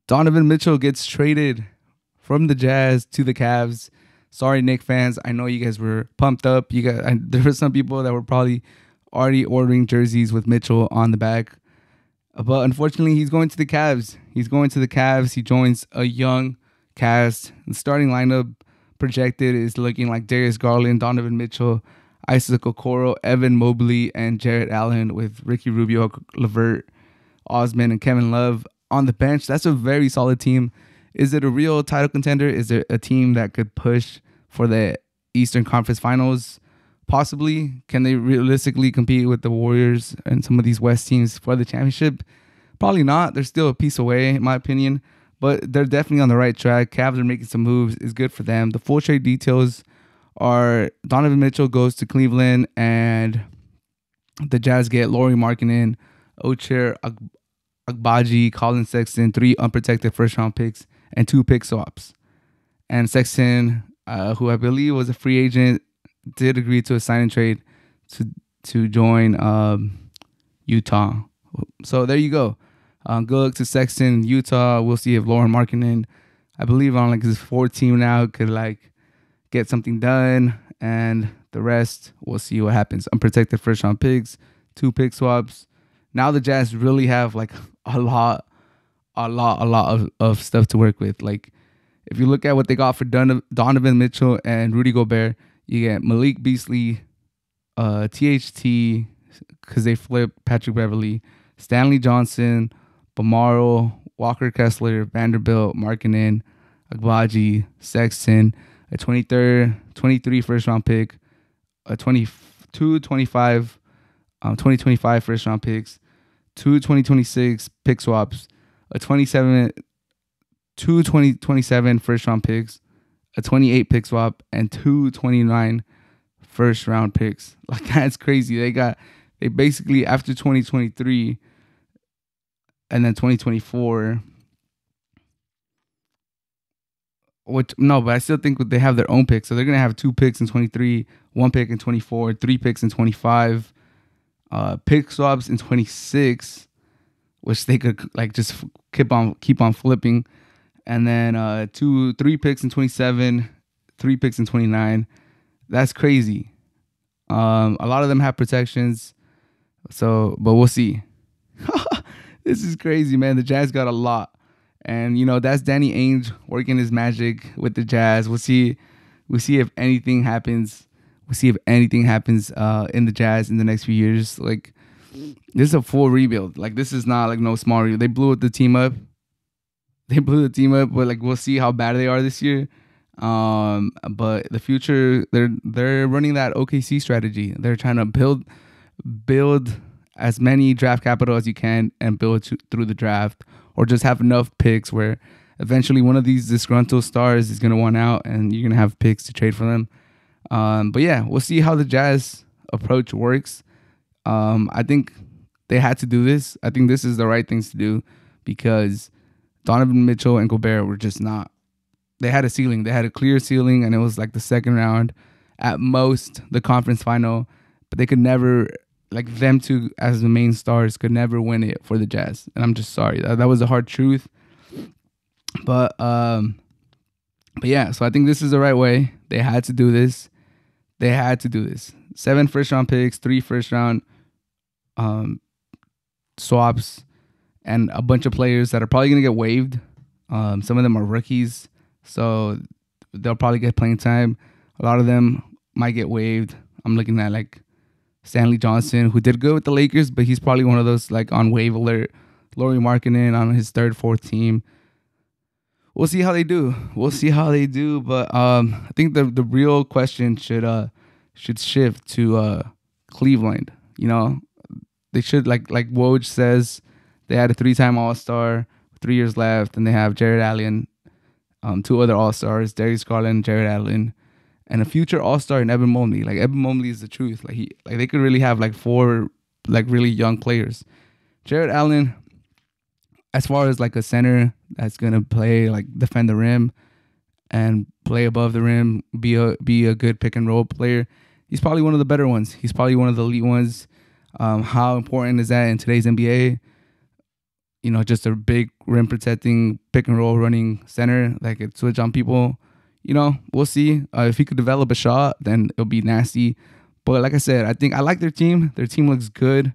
Donovan Mitchell gets traded from the Jazz to the Cavs. Sorry, Knick fans. I know you guys were pumped up. There were some people that were probably already ordering jerseys with Mitchell on the back. But unfortunately, he's going to the Cavs. He's going to the Cavs. He joins a young cast. The starting lineup projected is looking like Darius Garland, Donovan Mitchell, Isaac Okoro, Evan Mobley, and Jarrett Allen, with Ricky Rubio, LeVert, Osman, and Kevin Love on the bench. That's a very solid team. Is it a real title contender? Is it a team that could push for the Eastern Conference Finals? Possibly. Can they realistically compete with the Warriors and some of these West teams for the championship? Probably not. They're still a piece away, in my opinion. But they're definitely on the right track. Cavs are making some moves. It's good for them. The full trade details are Donovan Mitchell goes to Cleveland, and the Jazz get Lauri Markkanen, Ochir Agbaji, Colin Sexton, 3 unprotected first-round picks, and 2 pick swaps. And Sexton, who I believe was a free agent, did agree to a sign and trade to join Utah. So there you go. Good luck to Sexton, Utah. We'll see if Lauri Markkanen, I believe on like his 4th team now, could like get something done, and the rest we'll see what happens. Unprotected first round picks, 2 pick swaps. Now the Jazz really have like a lot of stuff to work with. Like if you look at what they got for Donovan Mitchell and Rudy Gobert, you get Malik Beasley, THT, because they flipped Patrick Beverly, Stanley Johnson, Bamaro, Walker Kessler, Vanderbilt, Markkanen, Agbaji, Sexton, a 23 first round pick, a 25 first round picks, 2 2026 pick swaps, a 27 first round picks, a 28 pick swap, and 2 29 first round picks. Like that's crazy. They basically after 2023 and then 2024. But I still think they have their own picks. So they're gonna have 2 picks in 23, 1 pick in 24, 3 picks in 25, pick swaps in 26, which they could like just keep on flipping, and then 3 picks in 27, 3 picks in 29. That's crazy. A lot of them have protections, but we'll see. This is crazy, man. The Jazz got a lot. And, that's Danny Ainge working his magic with the Jazz. We'll see if anything happens. We'll see if anything happens in the Jazz in the next few years. Like, this is a full rebuild. Like, this is not, like, no small rebuild. They blew the team up. But, like, we'll see how bad they are this year. But the future, they're running that OKC strategy. They're trying to build as many draft capital as you can and build through the draft, or just have enough picks where eventually one of these disgruntled stars is going to want out and you're going to have picks to trade for them. But yeah, we'll see how the Jazz approach works. I think they had to do this. I think this is the right things to do because Donovan Mitchell and Gobert were just not. They had a ceiling. They had a clear ceiling, and it was like the second round, at most the conference final. But they could never, like them two as the main stars, could never win it for the Jazz. And I'm just sorry. That was a hard truth. But yeah, so I think this is the right way. They had to do this. 7 first round picks, 3 first round swaps, and a bunch of players that are probably going to get waived. Some of them are rookies, so they'll probably get playing time. A lot of them might get waived. I'm looking at like Stanley Johnson, who did good with the Lakers, but he's probably one of those like on waive alert. Lauri Markkanen on his 3rd, 4th team. We'll see how they do. But I think the real question should shift to Cleveland. They should like Woj says, they had a 3-time All-Star, 3 years left, and they have Jarrett Allen, 2 other All-Stars, Darius Garland, Jarrett Allen, and a future All-Star in Evan Mobley. Like Evan Mobley is the truth. Like they could really have like 4 like really young players. Jarrett Allen, as far as like a center that's gonna play like defend the rim and play above the rim, be a good pick and roll player, he's probably one of the better ones. He's probably one of the elite ones. How important is that in today's NBA? just a big rim protecting pick and roll running center that could switch on people. We'll see. If he could develop a shot, then it'll be nasty. But like I said, I think I like their team. Their team looks good.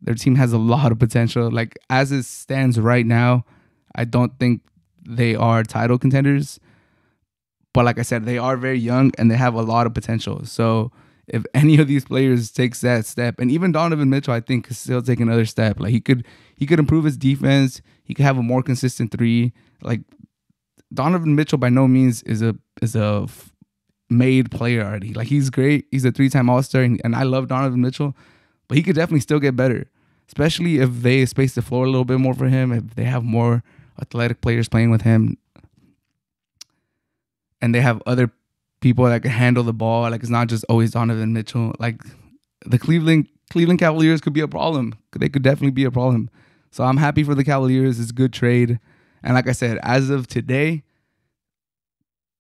Their team has a lot of potential. Like, as it stands right now, I don't think they are title contenders. But like I said, they are very young and they have a lot of potential. So if any of these players takes that step, and even Donovan Mitchell, I think, could still take another step. Like, he could improve his defense. He could have a more consistent three. Like, Donovan Mitchell by no means is a made player already. Like, he's great. He's a 3-time All-Star, and I love Donovan Mitchell, but he could definitely still get better, especially if they space the floor a little bit more for him, if they have more athletic players playing with him, and they have other people that can handle the ball. Like, it's not just always Donovan Mitchell. Like, the Cleveland Cavaliers could be a problem. They could definitely be a problem. So I'm happy for the Cavaliers. It's a good trade. And like I said, as of today,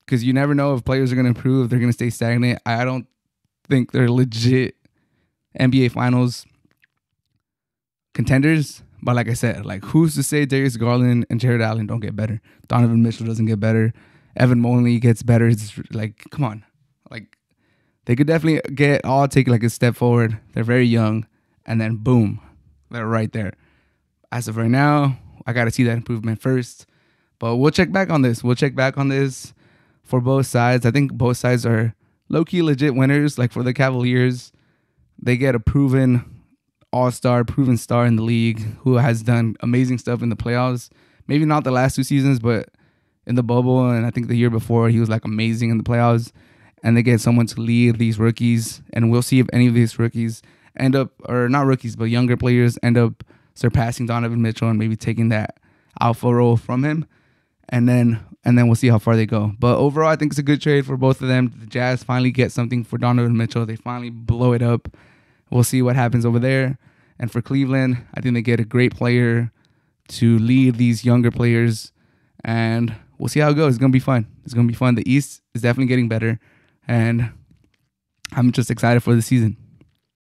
because you never know if players are going to improve, they're going to stay stagnant. I don't think they're legit NBA Finals contenders. But like I said, like, who's to say Darius Garland and Jared Allen don't get better? Donovan Mitchell doesn't get better. Evan Mobley gets better. It's like, come on. Like, they could definitely take like a step forward. They're very young. And then boom, they're right there. As of right now, I got to see that improvement first. But we'll check back on this. For both sides. I think both sides are low-key legit winners. Like, for the Cavaliers, they get a proven all-star, proven star in the league who has done amazing stuff in the playoffs. Maybe not the last 2 seasons, but in the bubble, and I think the year before, he was like amazing in the playoffs. And they get someone to lead these rookies, and we'll see if any of these rookies end up, or not rookies, but younger players end up surpassing Donovan Mitchell and maybe taking that alpha role from him. And then we'll see how far they go. But overall, I think it's a good trade for both of them. The Jazz finally get something for Donovan Mitchell. They finally blow it up. We'll see what happens over there. And for Cleveland, I think they get a great player to lead these younger players. And we'll see how it goes. It's going to be fun. The East is definitely getting better. And I'm just excited for the season.